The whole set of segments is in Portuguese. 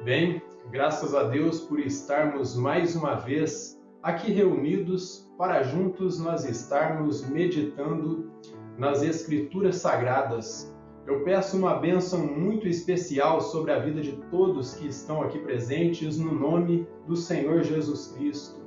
Bem, graças a Deus por estarmos mais uma vez aqui reunidos para juntos nós estarmos meditando nas Escrituras Sagradas. Eu peço uma bênção muito especial sobre a vida de todos que estão aqui presentes no nome do Senhor Jesus Cristo.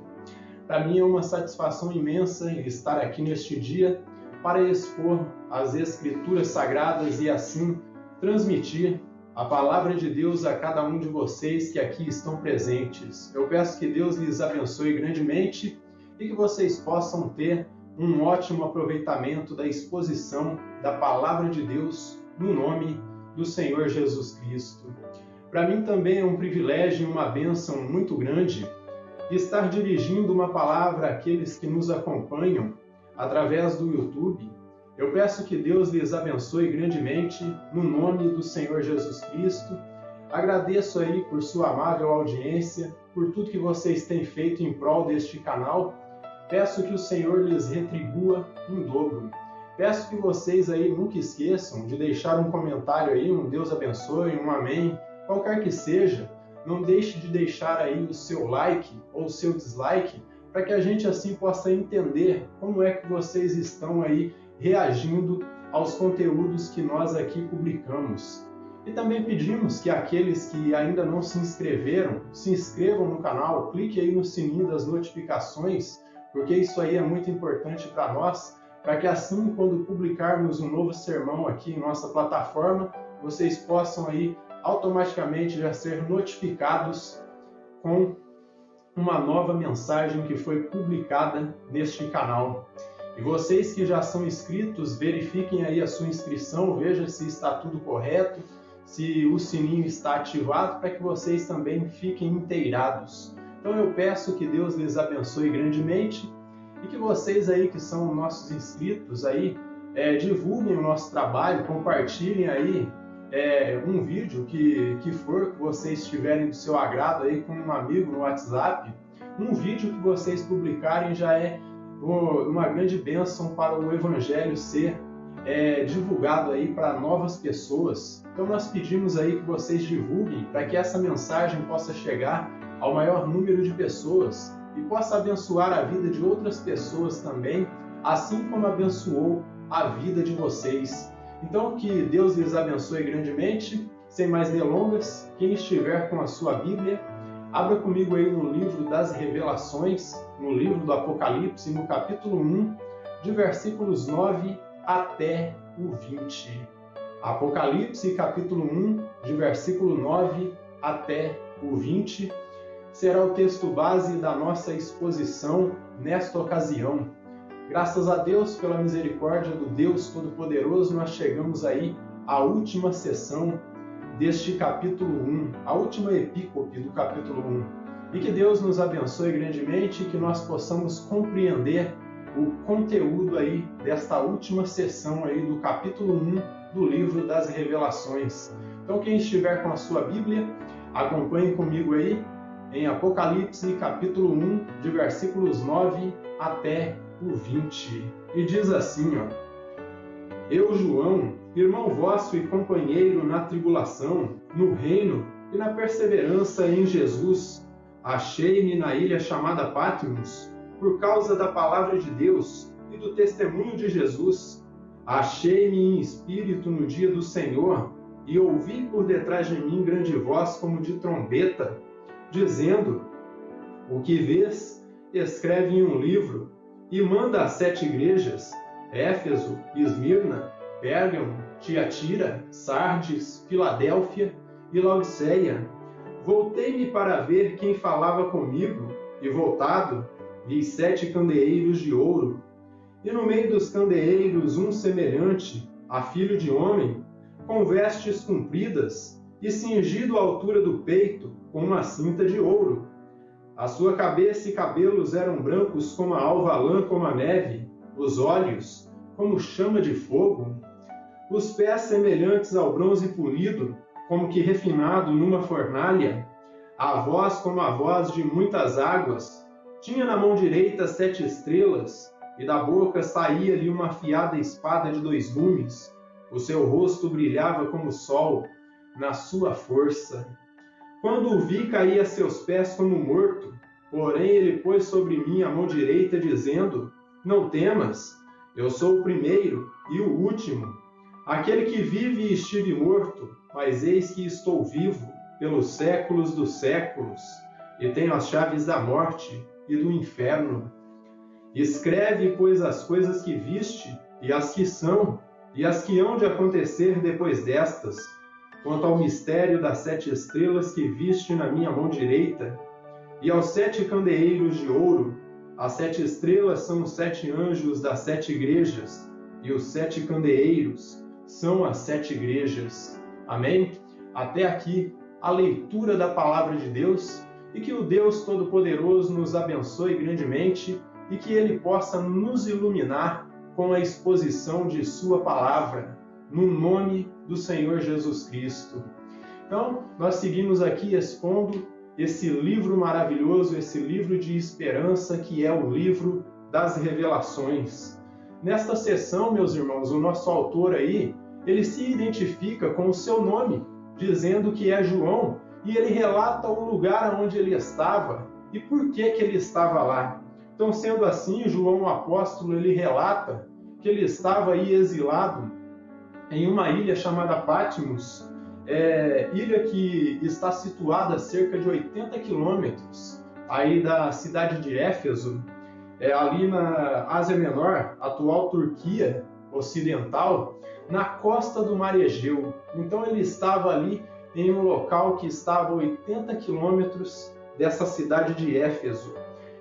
Para mim é uma satisfação imensa estar aqui neste dia para expor as Escrituras Sagradas e assim transmitir a palavra de Deus a cada um de vocês que aqui estão presentes. Eu peço que Deus lhes abençoe grandemente e que vocês possam ter um ótimo aproveitamento da exposição da palavra de Deus no nome do Senhor Jesus Cristo. Para mim também é um privilégio e uma bênção muito grande estar dirigindo uma palavra àqueles que nos acompanham através do YouTube. Eu peço que Deus lhes abençoe grandemente no nome do Senhor Jesus Cristo. Agradeço aí por sua amável audiência, por tudo que vocês têm feito em prol deste canal. Peço que o Senhor lhes retribua em dobro. Peço que vocês aí nunca esqueçam de deixar um comentário aí, um Deus abençoe, um amém, qualquer que seja. Não deixe de deixar aí o seu like ou o seu dislike, para que a gente assim possa entender como é que vocês estão aí reagindo aos conteúdos que nós aqui publicamos. E também pedimos que aqueles que ainda não se inscreveram, se inscrevam no canal, clique aí no sininho das notificações, porque isso aí é muito importante para nós, para que assim, quando publicarmos um novo sermão aqui em nossa plataforma, vocês possam aí automaticamente já ser notificados com uma nova mensagem que foi publicada neste canal. E vocês que já são inscritos, verifiquem aí a sua inscrição, veja se está tudo correto, se o sininho está ativado, para que vocês também fiquem inteirados. Então eu peço que Deus lhes abençoe grandemente e que vocês aí que são nossos inscritos aí, divulguem o nosso trabalho, compartilhem aí um vídeo que vocês tiverem do seu agrado aí com um amigo no WhatsApp. Um vídeo que vocês publicarem já é uma grande bênção para o Evangelho ser divulgado aí para novas pessoas. Então nós pedimos aí que vocês divulguem para que essa mensagem possa chegar ao maior número de pessoas e possa abençoar a vida de outras pessoas também, assim como abençoou a vida de vocês. Então que Deus lhes abençoe grandemente. Sem mais delongas, quem estiver com a sua Bíblia, abra comigo aí no livro das Revelações, no livro do Apocalipse, no capítulo 1, de versículos 9 até o 20. Apocalipse, capítulo 1, de versículo 9 até o 20, será o texto base da nossa exposição nesta ocasião. Graças a Deus, pela misericórdia do Deus Todo-Poderoso, nós chegamos aí à última sessão deste capítulo 1, a última epícope do capítulo 1. E que Deus nos abençoe grandemente e que nós possamos compreender o conteúdo aí desta última sessão aí do capítulo 1 do livro das Revelações. Então quem estiver com a sua Bíblia, acompanhe comigo aí em Apocalipse capítulo 1, de versículos 9 até o 20. E diz assim, Eu, João, irmão vosso e companheiro na tribulação, no reino e na perseverança em Jesus, achei-me na ilha chamada Patmos, por causa da palavra de Deus e do testemunho de Jesus. Achei-me em espírito no dia do Senhor, e ouvi por detrás de mim grande voz como de trombeta, dizendo, O que vês, escreve em um livro, e manda às 7 igrejas, Éfeso, Esmirna, Pérgamo, Tiatira, Sardes, Filadélfia e Laodiceia. Voltei-me para ver quem falava comigo, e voltado, vi 7 candeeiros de ouro, e no meio dos candeeiros um semelhante a filho de homem, com vestes compridas, e cingido à altura do peito com uma cinta de ouro. A sua cabeça e cabelos eram brancos como a alva lã, como a neve, os olhos como chama de fogo, os pés semelhantes ao bronze polido, como que refinado numa fornalha, a voz como a voz de muitas águas. Tinha na mão direita 7 estrelas, e da boca saía-lhe uma afiada espada de 2 gumes. O seu rosto brilhava como o sol, na sua força. Quando o vi, caí a seus pés como morto. Porém ele pôs sobre mim a mão direita, dizendo: Não temas, eu sou o primeiro e o último, aquele que vive e estive morto, mas eis que estou vivo pelos séculos dos séculos, e tenho as chaves da morte e do inferno. Escreve, pois, as coisas que viste, e as que são, e as que hão de acontecer depois destas, quanto ao mistério das 7 estrelas que viste na minha mão direita, e aos 7 candeeiros de ouro. As 7 estrelas são os 7 anjos das 7 igrejas, e os 7 candeeiros são as 7 igrejas. Amém? Até aqui a leitura da palavra de Deus, e que o Deus Todo-Poderoso nos abençoe grandemente e que Ele possa nos iluminar com a exposição de Sua palavra, no nome do Senhor Jesus Cristo. Então, nós seguimos aqui expondo esse livro maravilhoso, esse livro de esperança que é o livro das Revelações. Nesta sessão, meus irmãos, o nosso autor aí, ele se identifica com o seu nome, dizendo que é João, e ele relata o lugar onde ele estava e por que ele estava lá. Então, sendo assim, João, o apóstolo, ele relata que ele estava aí exilado em uma ilha chamada Patmos, ilha que está situada a cerca de 80 quilômetros aí da cidade de Éfeso, ali na Ásia Menor, atual Turquia Ocidental, na costa do Mar Egeu. Então ele estava ali em um local que estava a 80 quilômetros dessa cidade de Éfeso.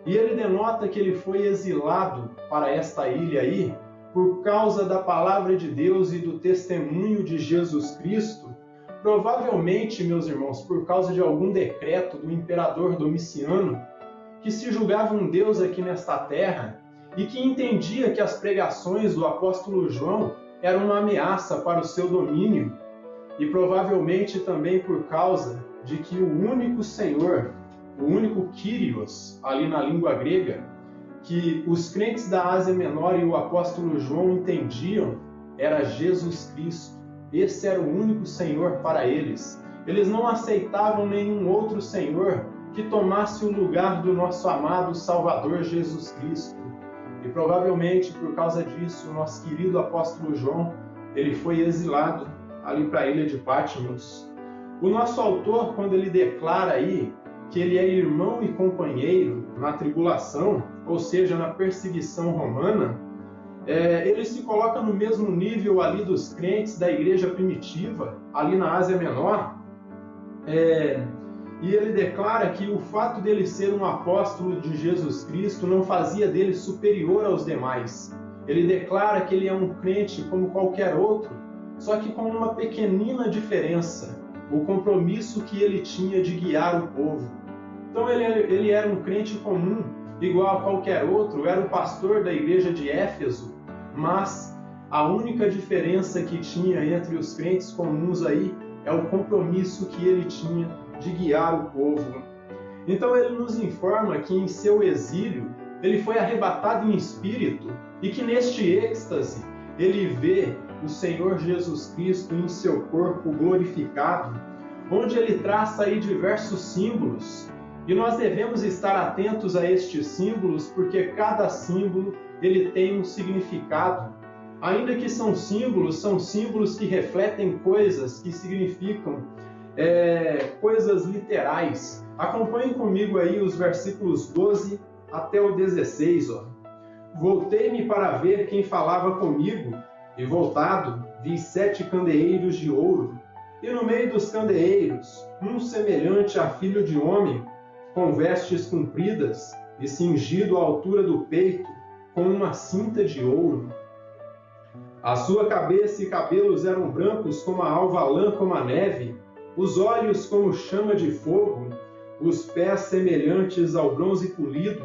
E ele denota que ele foi exilado para esta ilha aí por causa da palavra de Deus e do testemunho de Jesus Cristo, provavelmente, meus irmãos, por causa de algum decreto do imperador Domiciano, que se julgava um Deus aqui nesta terra e que entendia que as pregações do apóstolo João eram uma ameaça para o seu domínio, e provavelmente também por causa de que o único Senhor, o único Kyrios, ali na língua grega, que os crentes da Ásia Menor e o apóstolo João entendiam, era Jesus Cristo. Esse era o único Senhor para eles. Eles não aceitavam nenhum outro Senhor que tomasse o lugar do nosso amado Salvador Jesus Cristo. E provavelmente por causa disso, o nosso querido apóstolo João, ele foi exilado ali para a ilha de Patmos. O nosso autor, quando ele declara aí que ele é irmão e companheiro na tribulação, ou seja, na perseguição romana, ele se coloca no mesmo nível ali dos crentes da igreja primitiva, ali na Ásia Menor, e ele declara que o fato dele ser um apóstolo de Jesus Cristo não fazia dele superior aos demais. Ele declara que ele é um crente como qualquer outro, só que com uma pequenina diferença: o compromisso que ele tinha de guiar o povo. Então ele era um crente comum, igual a qualquer outro, era o pastor da igreja de Éfeso, mas a única diferença que tinha entre os crentes comuns aí é o compromisso que ele tinha de guiar o povo. Então ele nos informa que em seu exílio ele foi arrebatado em espírito e que neste êxtase ele vê o Senhor Jesus Cristo em seu corpo glorificado, onde ele traça aí diversos símbolos. E nós devemos estar atentos a estes símbolos, porque cada símbolo ele tem um significado. Ainda que são símbolos que refletem coisas que significam coisas literais. Acompanhem comigo aí os versículos 12 até o 16. Voltei-me para ver quem falava comigo, e voltado, vi 7 candeeiros de ouro, e no meio dos candeeiros, um semelhante a filho de homem, com vestes compridas e cingido à altura do peito, com uma cinta de ouro. A sua cabeça e cabelos eram brancos como a alva lã, como a neve, os olhos como chama de fogo, os pés semelhantes ao bronze polido,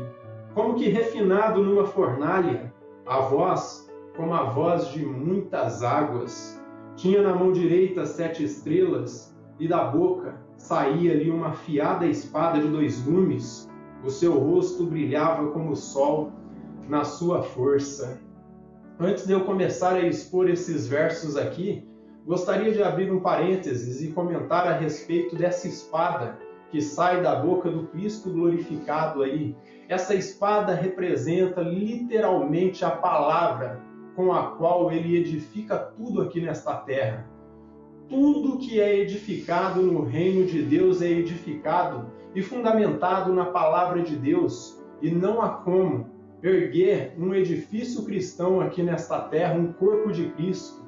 como que refinado numa fornalha, a voz como a voz de muitas águas. Tinha na mão direita 7 estrelas, e da boca saía-lhe uma afiada espada de 2 gumes. O seu rosto brilhava como o sol na sua força. Antes de eu começar a expor esses versos aqui, gostaria de abrir um parênteses e comentar a respeito dessa espada que sai da boca do Cristo glorificado aí. Essa espada representa literalmente a palavra com a qual ele edifica tudo aqui nesta terra. Tudo que é edificado no reino de Deus é edificado e fundamentado na palavra de Deus, e não há como erguer um edifício cristão aqui nesta terra, um corpo de Cristo,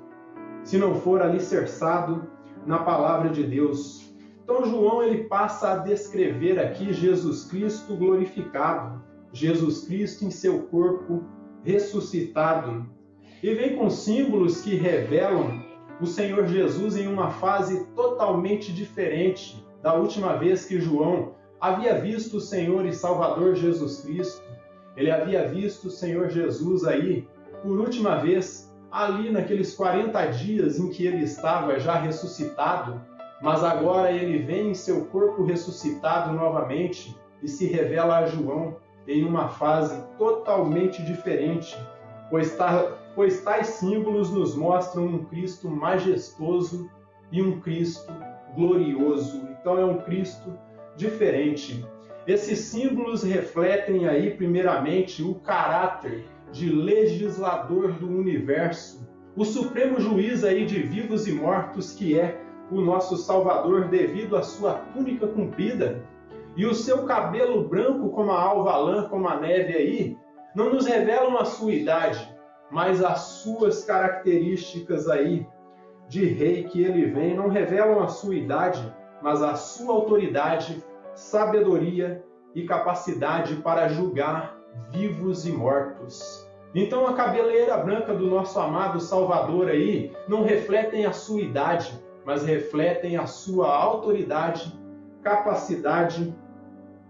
se não for alicerçado na palavra de Deus. Então João ele passa a descrever aqui Jesus Cristo glorificado, Jesus Cristo em seu corpo ressuscitado, e vem com símbolos que revelam o Senhor Jesus em uma fase totalmente diferente da última vez que João havia visto o Senhor e Salvador Jesus Cristo. Ele havia visto o Senhor Jesus aí, por última vez, ali naqueles 40 dias em que ele estava já ressuscitado, mas agora ele vem em seu corpo ressuscitado novamente e se revela a João em uma fase totalmente diferente, pois tais símbolos nos mostram um Cristo majestoso e um Cristo glorioso. Então é um Cristo diferente. Esses símbolos refletem aí, primeiramente, o caráter de legislador do universo, o supremo juiz aí de vivos e mortos, que é o nosso Salvador, devido à sua túnica comprida e o seu cabelo branco como a alva lã, como a neve aí, não nos revelam a sua idade, mas as suas características aí de rei que ele vem, não revelam a sua idade, mas a sua autoridade, sabedoria e capacidade para julgar vivos e mortos. Então a cabeleira branca do nosso amado Salvador aí não refletem a sua idade, mas refletem a sua autoridade, capacidade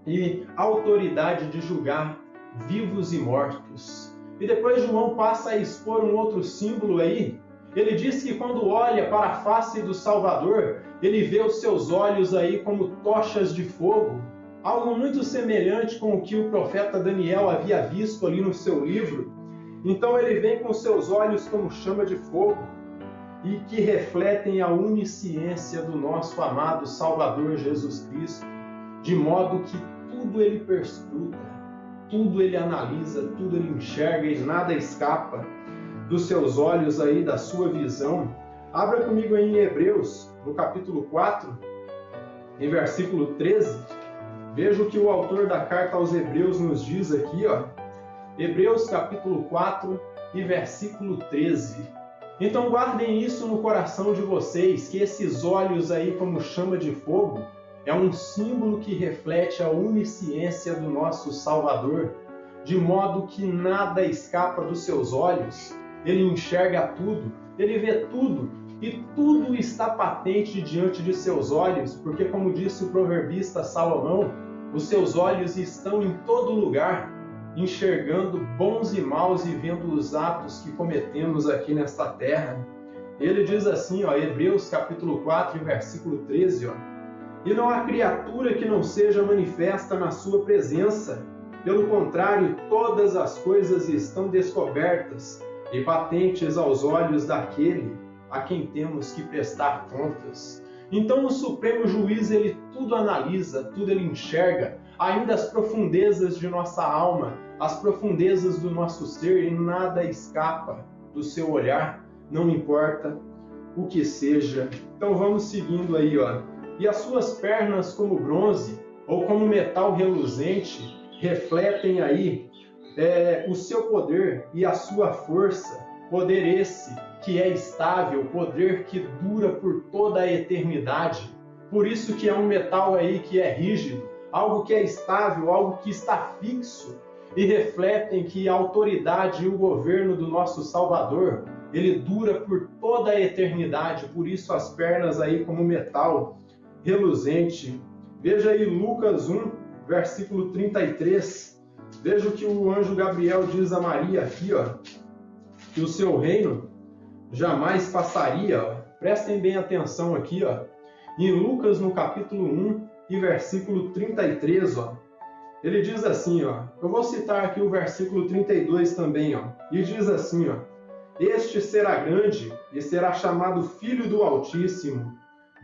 e autoridade de julgar vivos e mortos. E depois João passa a expor um outro símbolo aí. Ele diz que quando olha para a face do Salvador, ele vê os seus olhos aí como tochas de fogo, algo muito semelhante com o que o profeta Daniel havia visto ali no seu livro. Então ele vem com seus olhos como chama de fogo e que refletem a onisciência do nosso amado Salvador Jesus Cristo, de modo que tudo ele perscruta, tudo ele analisa, tudo ele enxerga e nada escapa dos seus olhos aí, da sua visão. Abra comigo aí em Hebreus, no capítulo 4, em versículo 13. Veja o que o autor da carta aos Hebreus nos diz aqui, ó. Hebreus capítulo 4 e versículo 13. Então guardem isso no coração de vocês, que esses olhos aí como chama de fogo é um símbolo que reflete a onisciência do nosso Salvador, de modo que nada escapa dos seus olhos. Ele enxerga tudo, ele vê tudo, e tudo está patente diante de seus olhos, porque, como disse o proverbista Salomão, os seus olhos estão em todo lugar, enxergando bons e maus e vendo os atos que cometemos aqui nesta terra. Ele diz assim, ó, Hebreus capítulo 4, versículo 13, ó, e não há criatura que não seja manifesta na sua presença. Pelo contrário, todas as coisas estão descobertas e patentes aos olhos daquele a quem temos que prestar contas. Então o Supremo Juiz, ele tudo analisa, tudo ele enxerga, ainda as profundezas de nossa alma, as profundezas do nosso ser, e nada escapa do seu olhar, não importa o que seja. Então vamos seguindo aí, ó. E as suas pernas como bronze, ou como metal reluzente, refletem aí o seu poder e a sua força, poder esse que é estável, poder que dura por toda a eternidade. Por isso que é um metal aí que é rígido, algo que é estável, algo que está fixo, e refletem que a autoridade e o governo do nosso Salvador, ele dura por toda a eternidade. Por isso as pernas aí como metal reluzente. Veja aí Lucas 1, versículo 33. Veja o que o anjo Gabriel diz a Maria aqui, ó, que o seu reino jamais passaria. Ó. Prestem bem atenção aqui, ó. Em Lucas, no capítulo 1 e versículo 33, ó, ele diz assim, ó, eu vou citar aqui o versículo 32 também, ó, e diz assim, ó, este será grande e será chamado Filho do Altíssimo.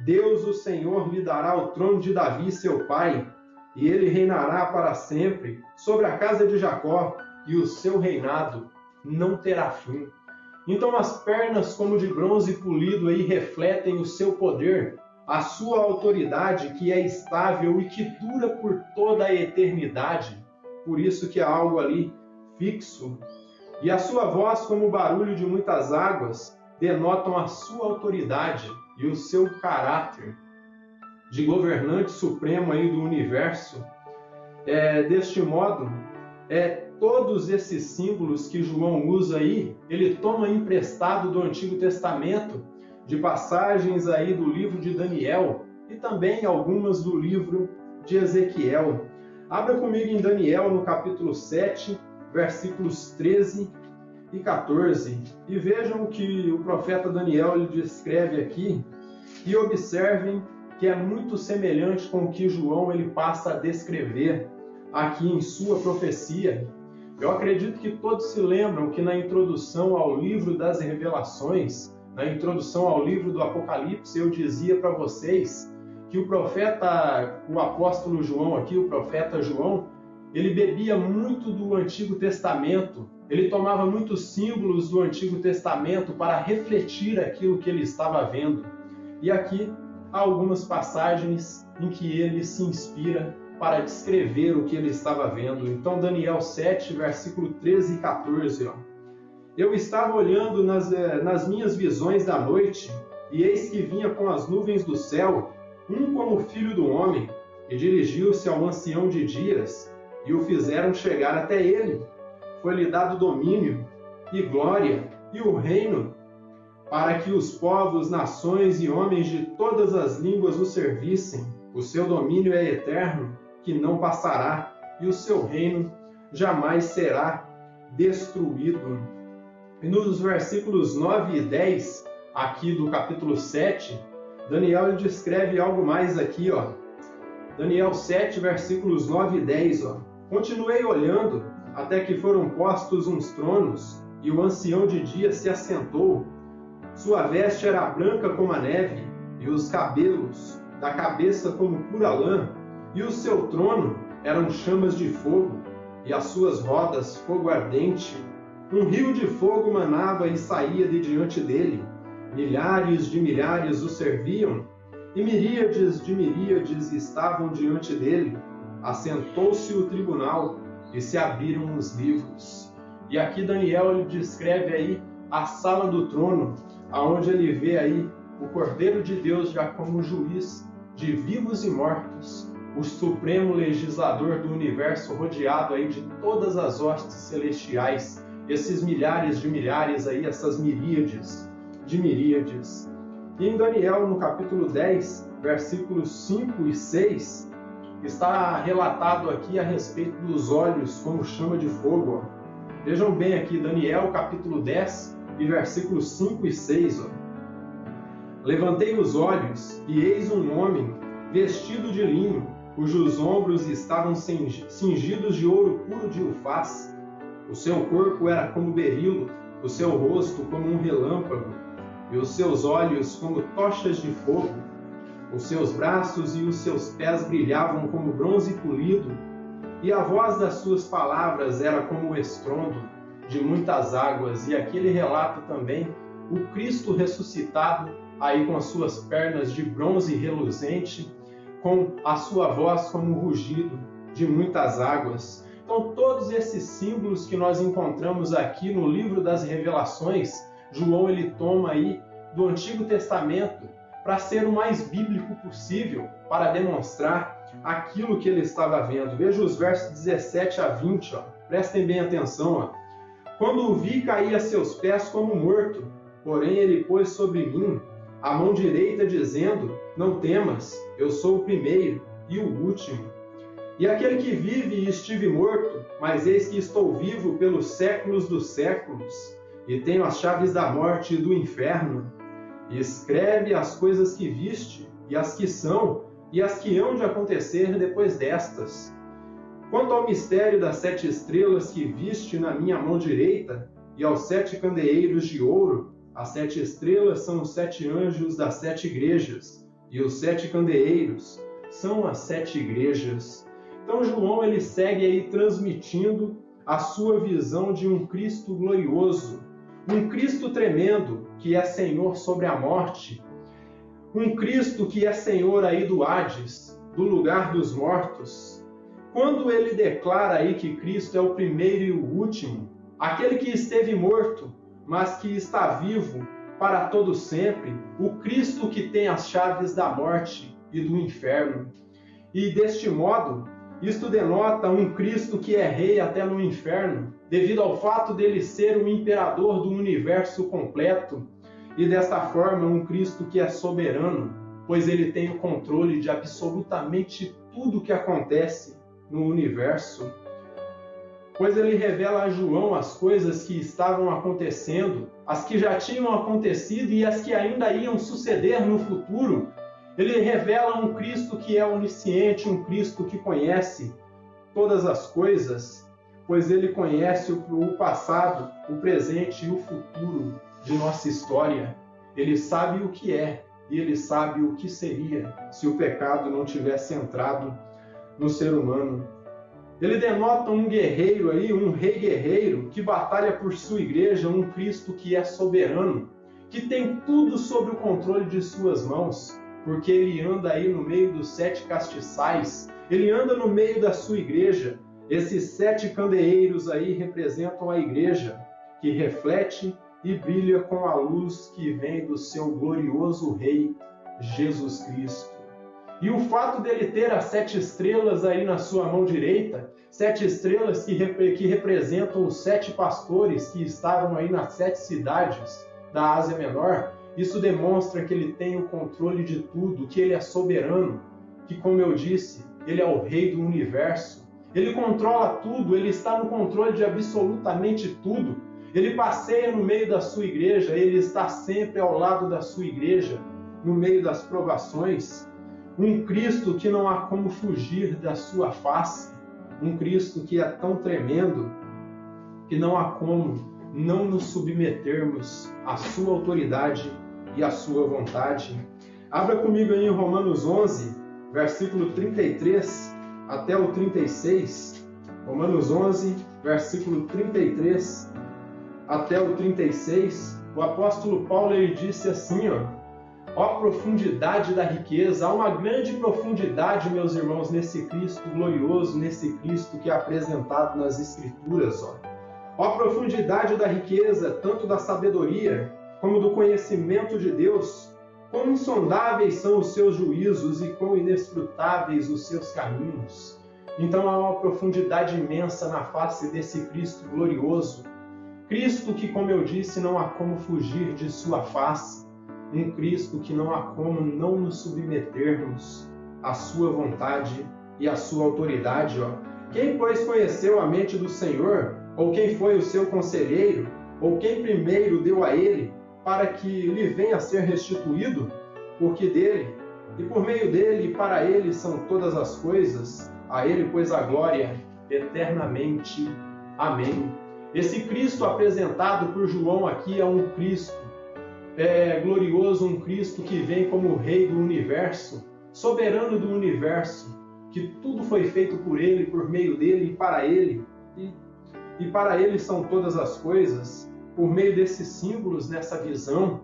Deus, o Senhor, lhe dará o trono de Davi, seu pai, e ele reinará para sempre sobre a casa de Jacó, e o seu reinado não terá fim. Então as pernas como de bronze polido aí refletem o seu poder, a sua autoridade que é estável e que dura por toda a eternidade. Por isso que há algo ali fixo. E a sua voz como o barulho de muitas águas denotam a sua autoridade e o seu caráter de governante supremo aí do universo. Deste modo, todos esses símbolos que João usa aí, ele toma emprestado do Antigo Testamento, de passagens aí do livro de Daniel e também algumas do livro de Ezequiel. Abra comigo em Daniel no capítulo 7, versículos 13 e 14, e vejam o que o profeta Daniel ele descreve aqui, e observem que é muito semelhante com o que João ele passa a descrever aqui em sua profecia. Eu acredito que todos se lembram que na introdução ao livro das Revelações, na introdução ao livro do Apocalipse, eu dizia para vocês que o apóstolo João aqui, o profeta João, ele bebia muito do Antigo Testamento, ele tomava muitos símbolos do Antigo Testamento para refletir aquilo que ele estava vendo. E aqui há algumas passagens em que ele se inspira para descrever o que ele estava vendo. Então, Daniel 7, versículo 13 e 14. Eu estava olhando nas minhas visões da noite, e eis que vinha com as nuvens do céu, um como filho do homem, e dirigiu-se ao ancião de dias, e o fizeram chegar até ele. Foi-lhe dado domínio, e glória, e o reino, para que os povos, nações e homens de todas as línguas o servissem. O seu domínio é eterno, que não passará, e o seu reino jamais será destruído. E nos versículos 9 e 10, aqui do capítulo 7, Daniel descreve algo mais aqui, Daniel 7, versículos 9 e 10, Continuei olhando, até que foram postos uns tronos, e o ancião de dia se assentou. Sua veste era branca como a neve, e os cabelos da cabeça como pura lã, e o seu trono eram chamas de fogo, e as suas rodas fogo ardente. Um rio de fogo manava e saía de diante dele. Milhares de milhares o serviam, e miríades de miríades estavam diante dele. Assentou-se o tribunal, e se abriram os livros. E aqui Daniel ele descreve aí a sala do trono, aonde ele vê aí o Cordeiro de Deus já como juiz de vivos e mortos, o supremo legislador do universo, rodeado aí de todas as hostes celestiais, esses milhares de milhares aí, essas miríades de miríades. E em Daniel, no capítulo 10, versículos 5 e 6, está relatado aqui a respeito dos olhos como chama de fogo. Vejam bem aqui, Daniel, capítulo 10, e versículos 5 e 6. Levantei os olhos, e eis um homem vestido de linho, cujos ombros estavam cingidos de ouro puro de Ufaz. O seu corpo era como berilo, o seu rosto como um relâmpago, e os seus olhos como tochas de fogo. Os seus braços e os seus pés brilhavam como bronze polido, e a voz das suas palavras era como o estrondo de muitas águas. E aqui ele relata também o Cristo ressuscitado, aí com as suas pernas de bronze reluzente, com a sua voz como o rugido de muitas águas. Então, todos esses símbolos que nós encontramos aqui no livro das Revelações, João ele toma aí do Antigo Testamento para ser o mais bíblico possível, para demonstrar aquilo que ele estava vendo. Veja os versos 17 a 20, prestem bem atenção. Quando o vi, caí a seus pés como morto, porém ele pôs sobre mim a mão direita, dizendo: não temas, eu sou o primeiro e o último. E aquele que vive e estive morto, mas eis que estou vivo pelos séculos dos séculos, e tenho as chaves da morte e do inferno. E escreve as coisas que viste, e as que são, e as que hão de acontecer depois destas. Quanto ao mistério das 7 estrelas que viste na minha mão direita, e aos 7 candeeiros de ouro, as 7 estrelas são os 7 anjos das 7 igrejas, e os 7 candeeiros são as 7 igrejas. Então João ele segue aí transmitindo a sua visão de um Cristo glorioso, um Cristo tremendo que é Senhor sobre a morte, um Cristo que é Senhor aí do Hades, do lugar dos mortos. Quando ele declara aí que Cristo é o primeiro e o último, aquele que esteve morto, mas que está vivo para todo sempre, o Cristo que tem as chaves da morte e do inferno. E deste modo, isto denota um Cristo que é rei até no inferno, devido ao fato dele ser o imperador do universo completo, e desta forma um Cristo que é soberano, pois ele tem o controle de absolutamente tudo que acontece no universo. Pois ele revela a João as coisas que estavam acontecendo, as que já tinham acontecido e as que ainda iam suceder no futuro. Ele revela um Cristo que é onisciente, um Cristo que conhece todas as coisas, pois ele conhece o passado, o presente e o futuro de nossa história. Ele sabe o que é e ele sabe o que seria se o pecado não tivesse entrado no ser humano. Ele denota um guerreiro aí, um rei guerreiro que batalha por sua igreja, um Cristo que é soberano, que tem tudo sob o controle de suas mãos, porque ele anda aí no meio dos 7 castiçais, ele anda no meio da sua igreja. Esses 7 candeeiros aí representam a igreja, que reflete e brilha com a luz que vem do seu glorioso Rei Jesus Cristo. E o fato dele ter as 7 estrelas aí na sua mão direita, 7 estrelas que representam os 7 pastores que estavam aí nas 7 cidades da Ásia Menor, isso demonstra que ele tem o controle de tudo, que ele é soberano, que, como eu disse, ele é o rei do universo. Ele controla tudo, ele está no controle de absolutamente tudo. Ele passeia no meio da sua igreja, ele está sempre ao lado da sua igreja, no meio das provações. Um Cristo que não há como fugir da sua face. Um Cristo que é tão tremendo que não há como não nos submetermos à sua autoridade e à sua vontade. Abra comigo aí em Romanos 11, versículo 33 até o 36. Romanos 11, versículo 33 até o 36. O apóstolo Paulo ele disse assim, ó profundidade da riqueza, há uma grande profundidade, meus irmãos, nesse Cristo glorioso, nesse Cristo que é apresentado nas Escrituras, Ó profundidade da riqueza, tanto da sabedoria como do conhecimento de Deus, quão insondáveis são os seus juízos e quão inescrutáveis os seus caminhos. Então há uma profundidade imensa na face desse Cristo glorioso, Cristo que, como eu disse, não há como fugir de sua face, um Cristo que não há como não nos submetermos à sua vontade e à sua autoridade. Quem, pois, conheceu a mente do Senhor, ou quem foi o seu conselheiro, ou quem primeiro deu a ele, para que lhe venha a ser restituído? Porque dele, e por meio dele, e para ele são todas as coisas, a ele, pois, a glória eternamente. Amém. Esse Cristo apresentado por João aqui é um Cristo glorioso, um Cristo que vem como Rei do universo, soberano do universo, que tudo foi feito por ele, por meio dele e para ele, e para ele são todas as coisas. Por meio desses símbolos, nessa visão,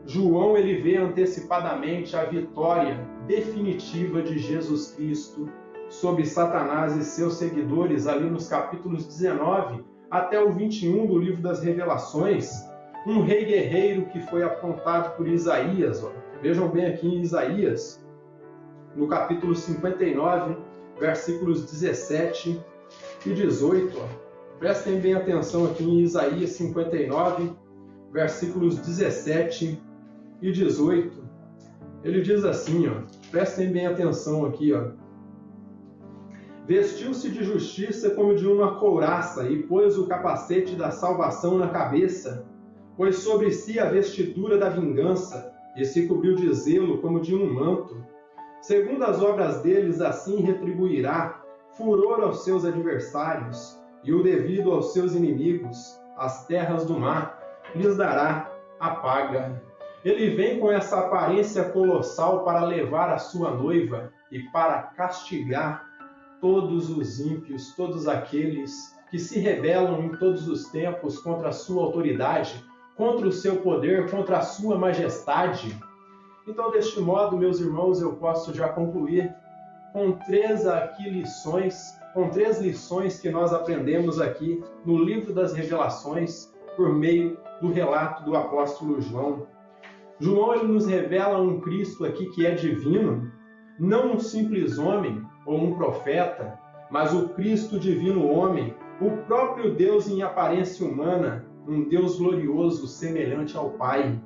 João ele vê antecipadamente a vitória definitiva de Jesus Cristo sobre Satanás e seus seguidores, ali nos capítulos 19 até o 21 do livro das Revelações, um rei guerreiro que foi apontado por Isaías. Vejam bem aqui em Isaías, no capítulo 59, versículos 17 e 18. Prestem bem atenção aqui em Isaías 59, versículos 17 e 18. Ele diz assim, prestem bem atenção aqui, vestiu-se de justiça como de uma couraça e pôs o capacete da salvação na cabeça, pôs sobre si a vestidura da vingança e se cobriu de zelo como de um manto. Segundo as obras deles, assim retribuirá furor aos seus adversários e o devido aos seus inimigos. As terras do mar lhes dará a paga. Ele vem com essa aparência colossal para levar a sua noiva e para castigar todos os ímpios, todos aqueles que se rebelam em todos os tempos contra a sua autoridade, contra o seu poder, contra a sua majestade. Então, deste modo, meus irmãos, eu posso já concluir com três lições que nós aprendemos aqui no livro das Revelações por meio do relato do apóstolo João. João ele nos revela um Cristo aqui que é divino, não um simples homem ou um profeta, mas o Cristo divino homem, o próprio Deus em aparência humana, um Deus glorioso semelhante ao Pai.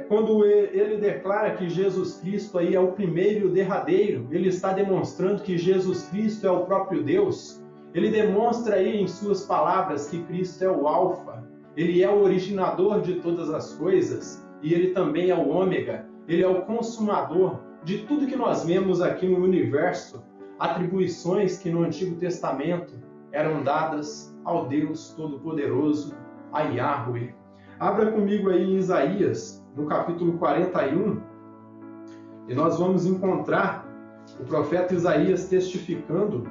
Quando ele declara que Jesus Cristo aí é o primeiro e o derradeiro, ele está demonstrando que Jesus Cristo é o próprio Deus. Ele demonstra aí em suas palavras que Cristo é o Alfa, ele é o originador de todas as coisas e ele também é o Ômega, ele é o consumador de tudo que nós vemos aqui no universo, atribuições que no Antigo Testamento eram dadas ao Deus Todo-Poderoso, a Yahweh. Abra comigo aí em Isaías, no capítulo 41, e nós vamos encontrar o profeta Isaías testificando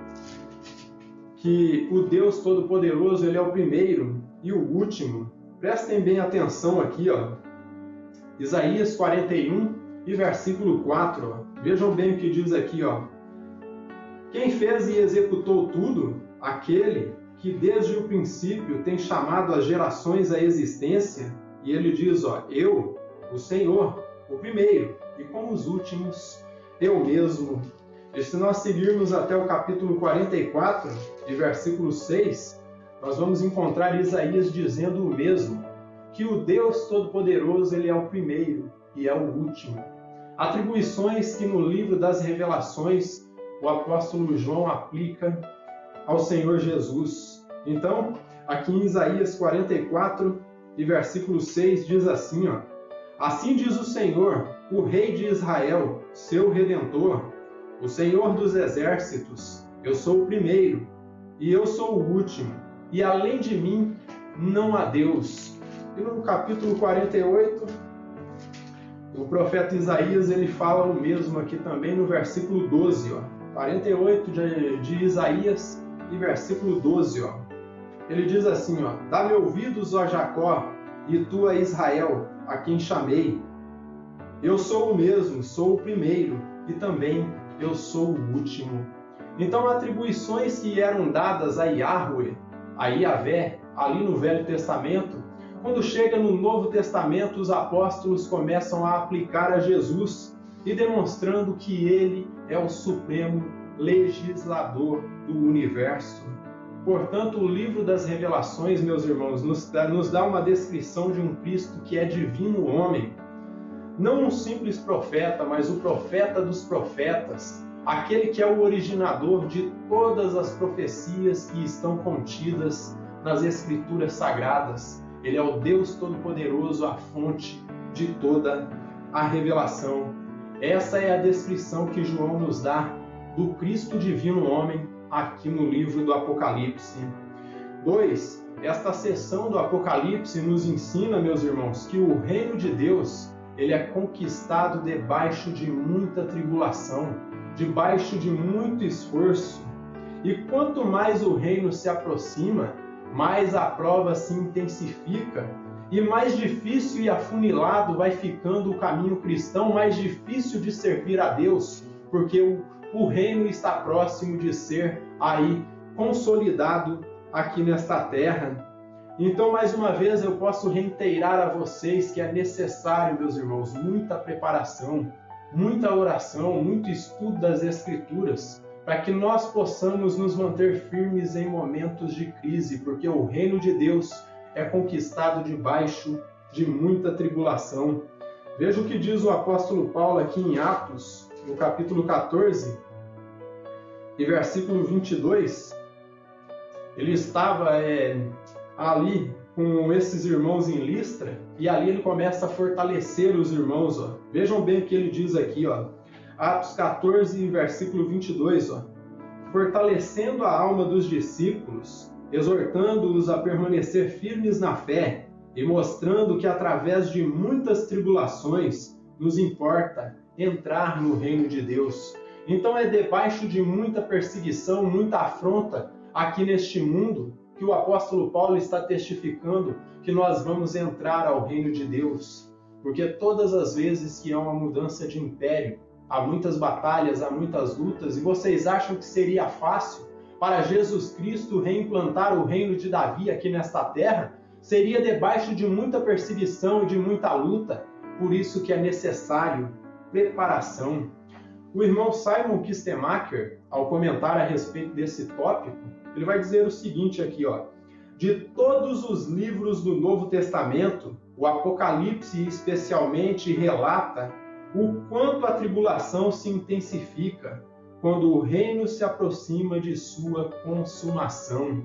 que o Deus Todo-Poderoso ele é o primeiro e o último. Prestem bem atenção aqui, ó. Isaías 41 e versículo 4. Ó. Vejam bem o que diz aqui, ó. Quem fez e executou tudo, aquele que desde o princípio tem chamado as gerações à existência, e ele diz, ó, eu, o Senhor, o primeiro, e como os últimos, eu mesmo. E se nós seguirmos até o capítulo 44, de versículo 6, nós vamos encontrar Isaías dizendo o mesmo, que o Deus Todo-Poderoso ele é o primeiro e é o último. Atribuições que no livro das Revelações o apóstolo João aplica ao Senhor Jesus. Então, aqui em Isaías 44, e versículo 6, diz assim, ó, assim diz o Senhor, o Rei de Israel, seu Redentor, o Senhor dos Exércitos, eu sou o primeiro, e eu sou o último, e além de mim não há Deus. E no capítulo 48, o profeta Isaías ele fala o mesmo aqui também no versículo 12, ó, 48 de Isaías, e versículo 12, ó. Ele diz assim, ó, dá-me ouvidos, ó Jacó, e tu, a Israel, a quem chamei. Eu sou o mesmo, sou o primeiro, e também eu sou o último. Então, atribuições que eram dadas a Yahweh, a Yahvé, ali no Velho Testamento, quando chega no Novo Testamento, os apóstolos começam a aplicar a Jesus, e demonstrando que ele é o supremo legislador do universo. Portanto, o livro das Revelações, meus irmãos, nos dá uma descrição de um Cristo que é divino homem. Não um simples profeta, mas o profeta dos profetas, aquele que é o originador de todas as profecias que estão contidas nas Escrituras Sagradas. Ele é o Deus Todo-Poderoso, a fonte de toda a revelação. Essa é a descrição que João nos dá do Cristo divino homem aqui no livro do Apocalipse. 2. Esta seção do Apocalipse nos ensina, meus irmãos, que o reino de Deus ele é conquistado debaixo de muita tribulação, debaixo de muito esforço. E quanto mais o reino se aproxima, mais a prova se intensifica e mais difícil e afunilado vai ficando o caminho cristão, mais difícil de servir a Deus, porque o reino está próximo de ser aí consolidado aqui nesta terra. Então, mais uma vez, eu posso reiterar a vocês que é necessário, meus irmãos, muita preparação, muita oração, muito estudo das Escrituras, para que nós possamos nos manter firmes em momentos de crise, porque o reino de Deus é conquistado debaixo de muita tribulação. Veja o que diz o apóstolo Paulo aqui em Atos, no capítulo 14, e versículo 22. Ele estava ali com esses irmãos em Listra, e ali ele começa a fortalecer os irmãos. Ó. Vejam bem o que ele diz aqui, ó. Atos 14, versículo 22. Ó. Fortalecendo a alma dos discípulos, exortando-os a permanecer firmes na fé, e mostrando que através de muitas tribulações nos importa entrar no reino de Deus. Então é debaixo de muita perseguição, muita afronta aqui neste mundo que o apóstolo Paulo está testificando que nós vamos entrar ao reino de Deus. Porque todas as vezes que há uma mudança de império, há muitas batalhas, há muitas lutas, e vocês acham que seria fácil para Jesus Cristo reimplantar o reino de Davi aqui nesta terra? Seria debaixo de muita perseguição e de muita luta. Por isso que é necessário preparação. O irmão Simon Kistemaker, ao comentar a respeito desse tópico, ele vai dizer o seguinte aqui, ó: de todos os livros do Novo Testamento, o Apocalipse especialmente relata o quanto a tribulação se intensifica quando o reino se aproxima de sua consumação.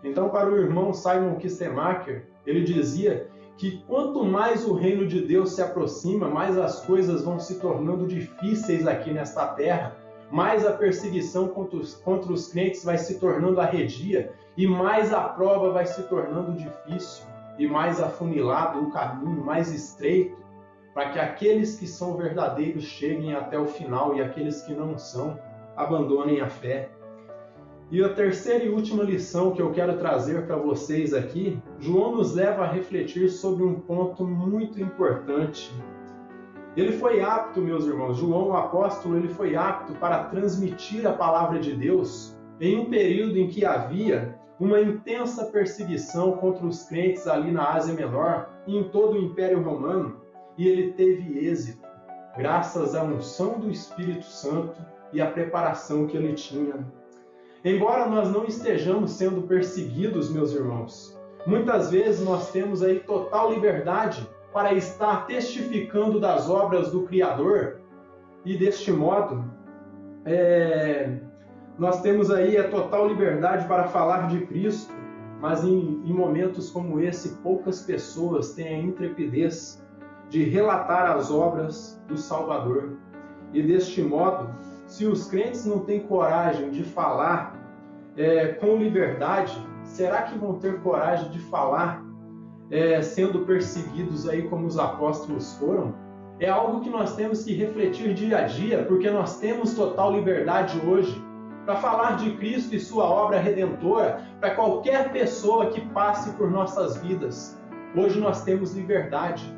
Então, para o irmão Simon Kistemaker, ele dizia que quanto mais o reino de Deus se aproxima, mais as coisas vão se tornando difíceis aqui nesta terra, mais a perseguição contra os crentes vai se tornando arredia, e mais a prova vai se tornando difícil, e mais afunilado o caminho, mais estreito, para que aqueles que são verdadeiros cheguem até o final e aqueles que não são abandonem a fé. E a terceira e última lição que eu quero trazer para vocês aqui, João nos leva a refletir sobre um ponto muito importante. Ele foi apto, meus irmãos, João, o apóstolo, ele foi apto para transmitir a palavra de Deus em um período em que havia uma intensa perseguição contra os crentes ali na Ásia Menor e em todo o Império Romano, e ele teve êxito, graças à unção do Espírito Santo e à preparação que ele tinha. Embora nós não estejamos sendo perseguidos, meus irmãos, muitas vezes nós temos aí total liberdade para estar testificando das obras do Criador, e deste modo nós temos aí a total liberdade para falar de Cristo, mas em momentos como esse, poucas pessoas têm a intrepidez de relatar as obras do Salvador. E deste modo, se os crentes não têm coragem de falar com liberdade, será que vão ter coragem de falar sendo perseguidos aí como os apóstolos foram? É algo que nós temos que refletir dia a dia, porque nós temos total liberdade hoje para falar de Cristo e sua obra redentora para qualquer pessoa que passe por nossas vidas. Hoje nós temos liberdade.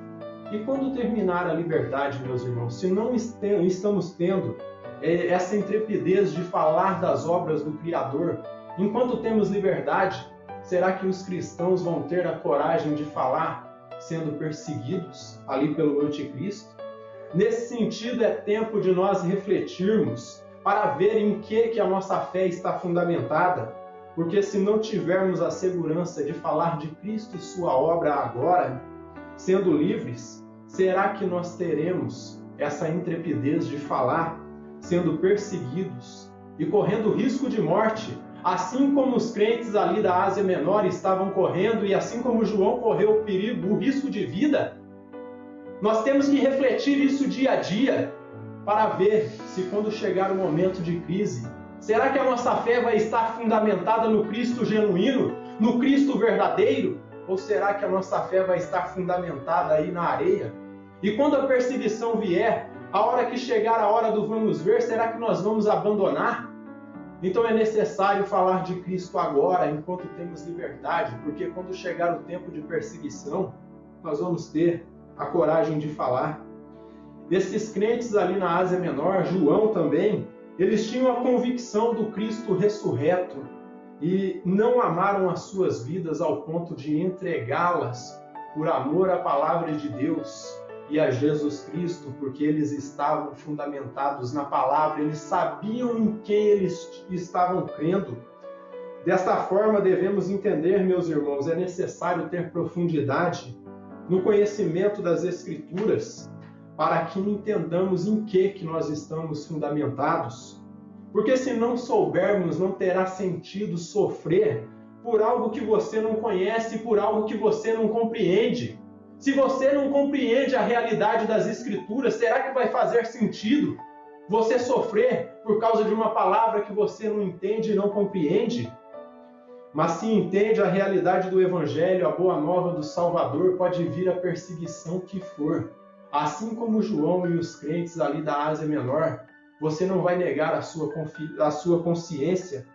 E quando terminar a liberdade, meus irmãos, se não estamos tendo essa intrepidez de falar das obras do Criador, enquanto temos liberdade, será que os cristãos vão ter a coragem de falar sendo perseguidos ali pelo anticristo? Nesse sentido, é tempo de nós refletirmos para ver em que a nossa fé está fundamentada, porque se não tivermos a segurança de falar de Cristo e sua obra agora, sendo livres, será que nós teremos essa intrepidez de falar sendo perseguidos e correndo risco de morte, assim como os crentes ali da Ásia Menor estavam correndo e assim como João correu o perigo, o risco de vida? Nós temos que refletir isso dia a dia para ver se quando chegar o momento de crise, será que a nossa fé vai estar fundamentada no Cristo genuíno, no Cristo verdadeiro? Ou será que a nossa fé vai estar fundamentada aí na areia? E quando a perseguição vier, a hora que chegar a hora do vamos ver, será que nós vamos abandonar? Então é necessário falar de Cristo agora, enquanto temos liberdade, porque quando chegar o tempo de perseguição, nós vamos ter a coragem de falar. Esses crentes ali na Ásia Menor, João também, eles tinham a convicção do Cristo ressurreto e não amaram as suas vidas ao ponto de entregá-las por amor à palavra de Deus e a Jesus Cristo, porque eles estavam fundamentados na palavra, eles sabiam em quem eles estavam crendo. Desta forma, devemos entender, meus irmãos, é necessário ter profundidade no conhecimento das Escrituras para que entendamos em que nós estamos fundamentados. Porque se não soubermos, não terá sentido sofrer por algo que você não conhece, por algo que você não compreende. Se você não compreende a realidade das Escrituras, será que vai fazer sentido você sofrer por causa de uma palavra que você não entende e não compreende? Mas se entende a realidade do Evangelho, a boa nova do Salvador, pode vir a perseguição que for. Assim como João e os crentes ali da Ásia Menor, você não vai negar a sua consciência,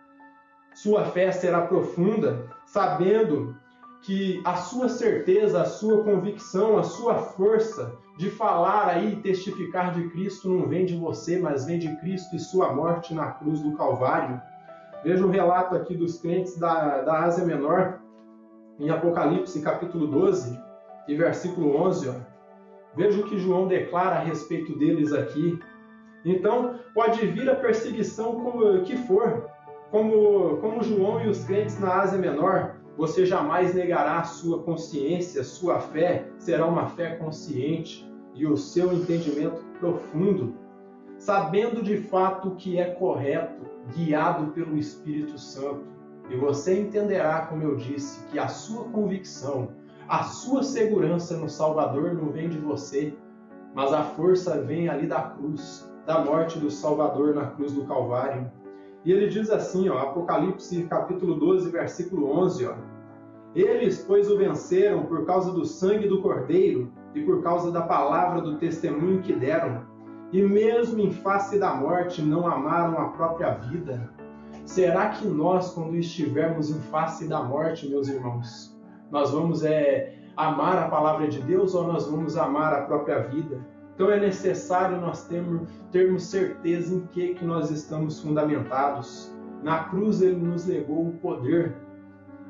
sua fé será profunda, sabendo que a sua certeza, a sua convicção, a sua força de falar aí e testificar de Cristo não vem de você, mas vem de Cristo e sua morte na cruz do Calvário. Veja o relato aqui dos crentes da Ásia Menor, em Apocalipse, capítulo 12, e versículo 11. Veja o que João declara a respeito deles aqui. Então, pode vir a perseguição como que for, como João e os crentes na Ásia Menor, você jamais negará a sua consciência, sua fé será uma fé consciente e o seu entendimento profundo, sabendo de fato o que é correto, guiado pelo Espírito Santo. E você entenderá, como eu disse, que a sua convicção, a sua segurança no Salvador não vem de você, mas a força vem ali da cruz, da morte do Salvador na cruz do Calvário. E ele diz assim, Apocalipse capítulo 12, versículo 11, Eles, pois, o venceram por causa do sangue do Cordeiro e por causa da palavra do testemunho que deram, e mesmo em face da morte não amaram a própria vida. Será que nós, quando estivermos em face da morte, meus irmãos, nós vamos amar a palavra de Deus ou nós vamos amar a própria vida? Então é necessário nós termos certeza em que nós estamos fundamentados. Na cruz ele nos legou o poder,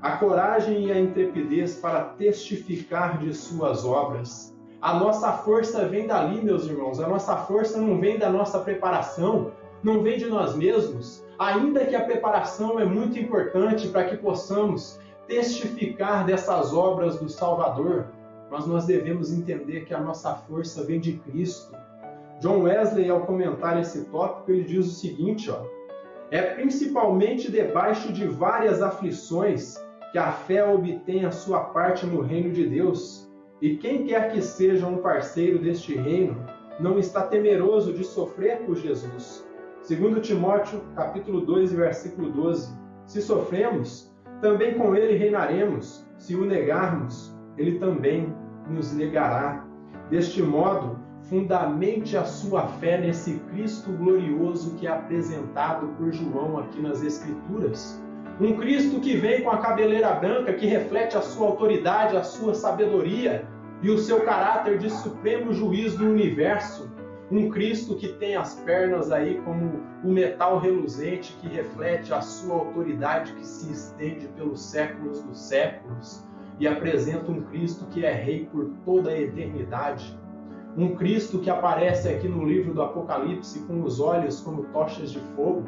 a coragem e a intrepidez para testificar de suas obras. A nossa força vem dali, meus irmãos. A nossa força não vem da nossa preparação, não vem de nós mesmos. Ainda que a preparação é muito importante para que possamos testificar dessas obras do Salvador, mas nós devemos entender que a nossa força vem de Cristo. John Wesley, ao comentar esse tópico, ele diz o seguinte, é principalmente debaixo de várias aflições que a fé obtém a sua parte no reino de Deus. E quem quer que seja um parceiro deste reino, não está temeroso de sofrer por Jesus. 2 Timóteo, capítulo 2, versículo 12. Se sofremos, também com ele reinaremos. Se o negarmos, ele também nos negará. Deste modo, fundamente a sua fé nesse Cristo glorioso que é apresentado por João aqui nas Escrituras. Um Cristo que vem com a cabeleira branca, que reflete a sua autoridade, a sua sabedoria e o seu caráter de supremo juiz do universo. Um Cristo que tem as pernas aí como o metal reluzente que reflete a sua autoridade que se estende pelos séculos dos séculos e apresenta um Cristo que é rei por toda a eternidade. Um Cristo que aparece aqui no livro do Apocalipse com os olhos como tochas de fogo.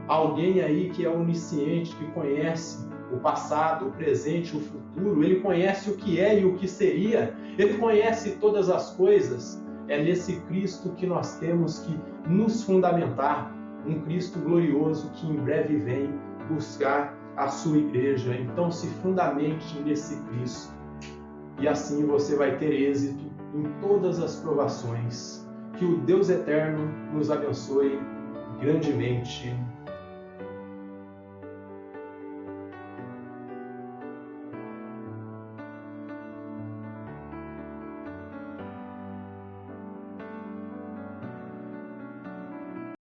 Alguém aí que é onisciente, que conhece o passado, o presente, o futuro. Ele conhece o que é e o que seria. Ele conhece todas as coisas. É nesse Cristo que nós temos que nos fundamentar. Um Cristo glorioso que em breve vem buscar a sua igreja. Então se fundamente nesse Cristo. E assim você vai ter êxito em todas as provações. Que o Deus eterno nos abençoe grandemente.